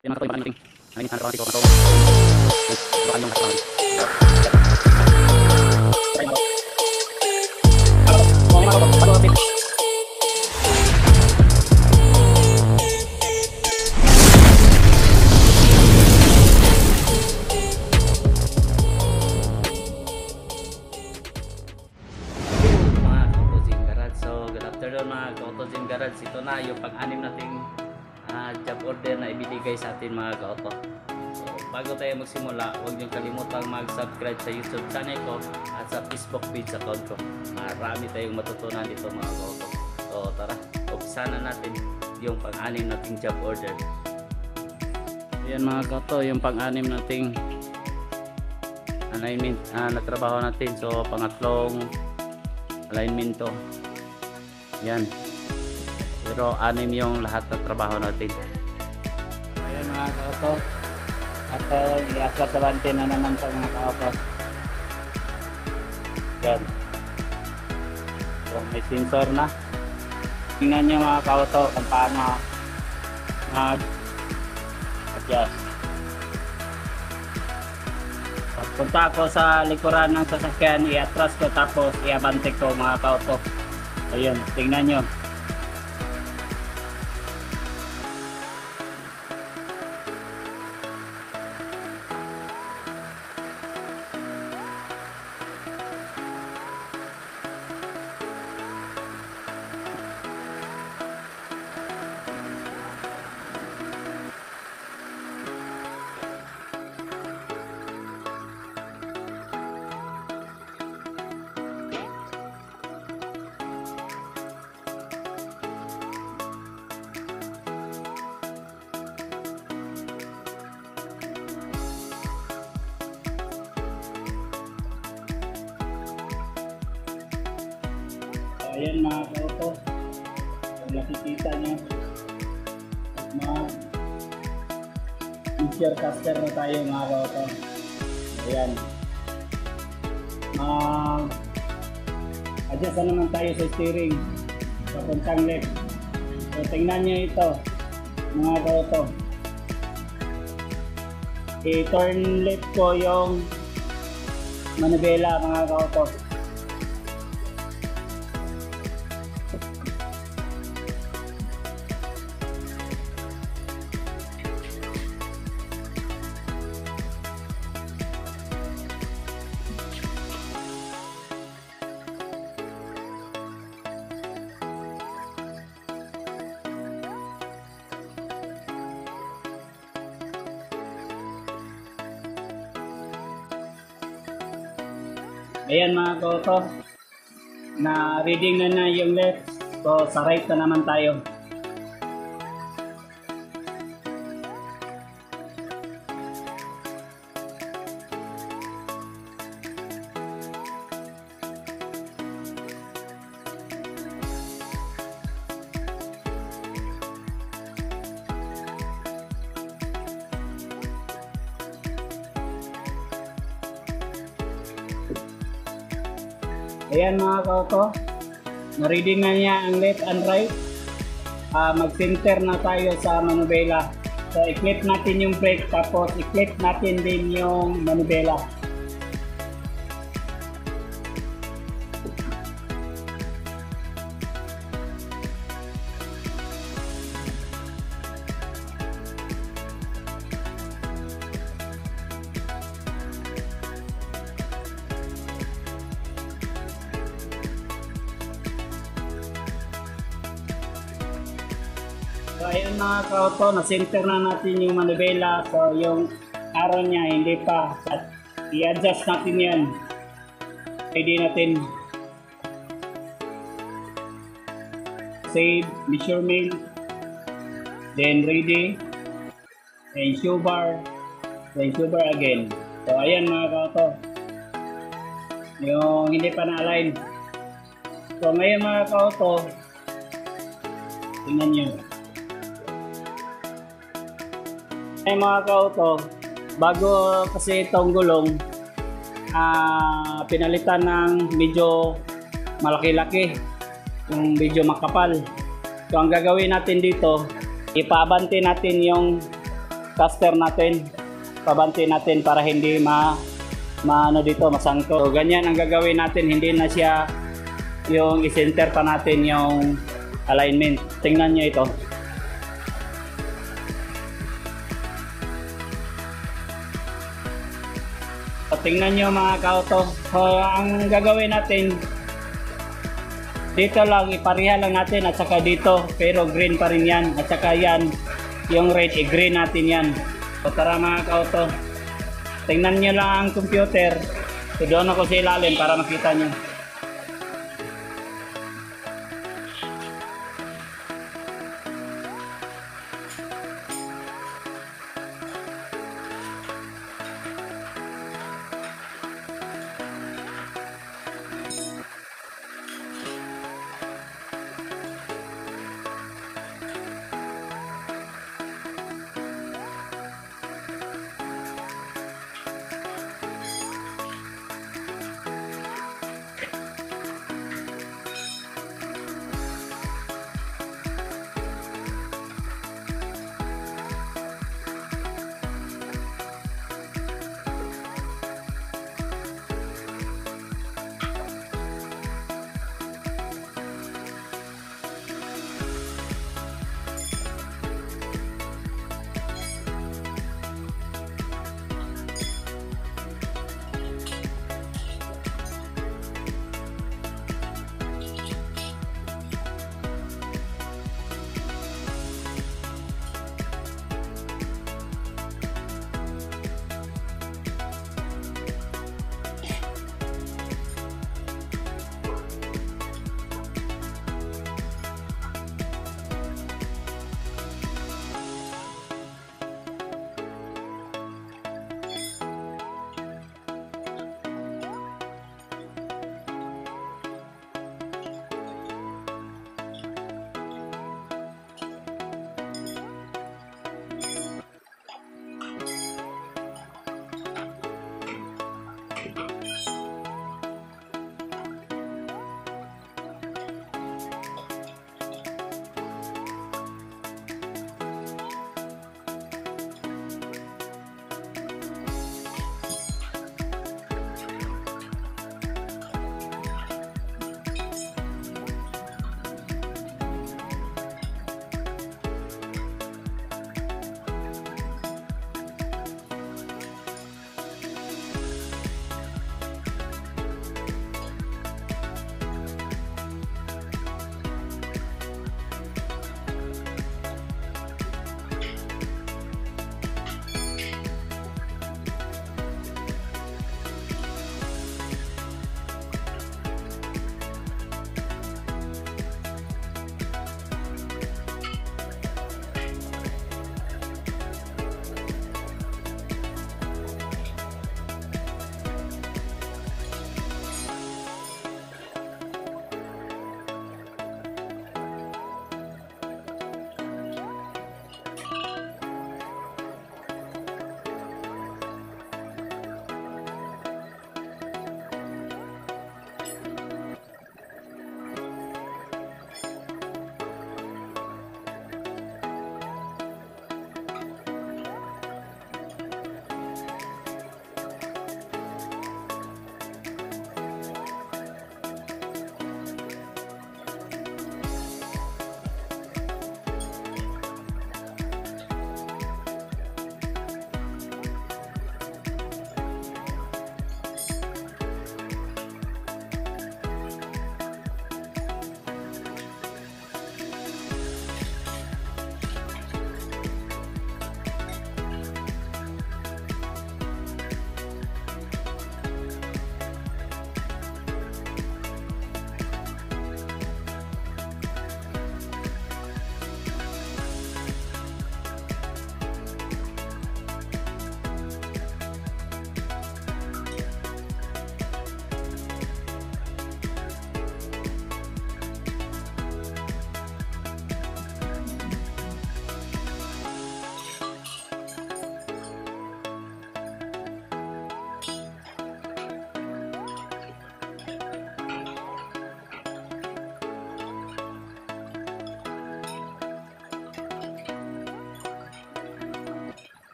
Yan mga kapatid, ay ang trabaho dito mga Kauto Gym Garage. So good afternoon mga Kauto Gym Garage. Ito na yung pang-anim nating job order na ibinigay sa atin mga kauto. So bago tayo magsimula, huwag niyong kalimutang mag-subscribe sa YouTube channel ko at sa Facebook page account ko. Marami tayong matutunan dito mga kauto. So tara, umpisa na natin yung pang-anim nating job order. Ayan mga kauto, yung pang-anim nating alignment na trabaho natin. So pangatlong alignment to. Yan. Pero anim yung lahat ng trabaho natin. Ayan mga kauto. At i-aswat na naman sa mga kauto. Yan. So may sensor na. Tingnan nyo mga kauto kung paano mag-adjust. Punta ako sa likuran ng sasakyan, i-atras ko tapos i-abante ko mga kauto. Ayun, tingnan nyo. Ayan mga kauto, kung nakikita nyo, mag-feature caster na tayo mga kauto. Ayan, adjust na naman tayo sa steering, papuntang left. So tingnan nyo ito mga kauto, i-turn left ko yung manubela mga kauto. Ayan mga kauto, na reading na yung left, so sa right na naman tayo. Ayan mga kauto, na-reading na niya ang left and right. Mag-center na tayo sa manubela. So i-clip natin yung brake tapos i-clip natin din yung manubela. So ayan mga kauto, na-center na natin yung manubela. So yung arrow niya hindi pa. At i-adjust natin yan. Ready natin. Save, measurement. Then ready. Then shoe bar. Then shoe bar again. So ayan mga kauto, yung hindi pa na-align. So ngayon mga kauto, tingnan nyo. Ay mga kauto, bago kasi itong gulong pinalitan ng medyo malaki-laki, yung medyo makapal. So ang gagawin natin dito, ipaabante natin yung caster natin. Pabanti natin para hindi maano dito, masangko. So, ganyan ang gagawin natin, hindi na siya yung i-center pa natin yung alignment. Tingnan nyo ito. So, tingnan nyo mga ka-auto. So, ang gagawin natin, dito lang, ipariha lang natin at saka dito, pero green pa rin yan. At saka yan, yung red, i-green natin yan. So, tara mga ka-auto. Tingnan nyo lang ang computer. So, doon ako sa ilalim para makita nyo.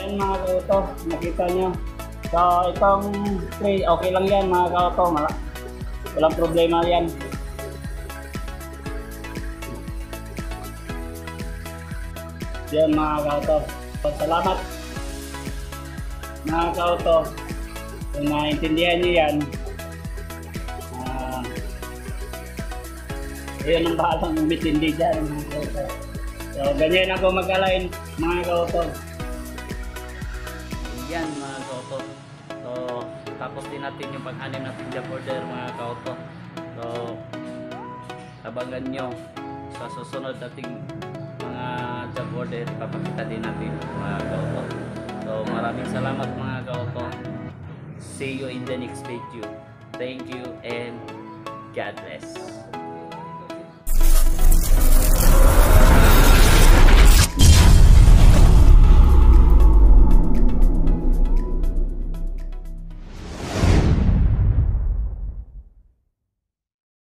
yan mga kauto, nakita nyo. So itong tray, okay lang yan mga kauto, walang problema yan. Yan mga kauto. So, salamat mga kauto. Kung naintindihan nyo yan, ayun ang bahalang umitindi dyan mga kauto. So ganyan ako mag-align mga kauto. Yan mga kauto. So tapos din natin yung pag-anim natin job order mga kauto. So abangan nyo sa susunod nating mga job order, ipapakita din natin mga kauto. So maraming salamat mga kauto. See you in the next video. Thank you and God bless.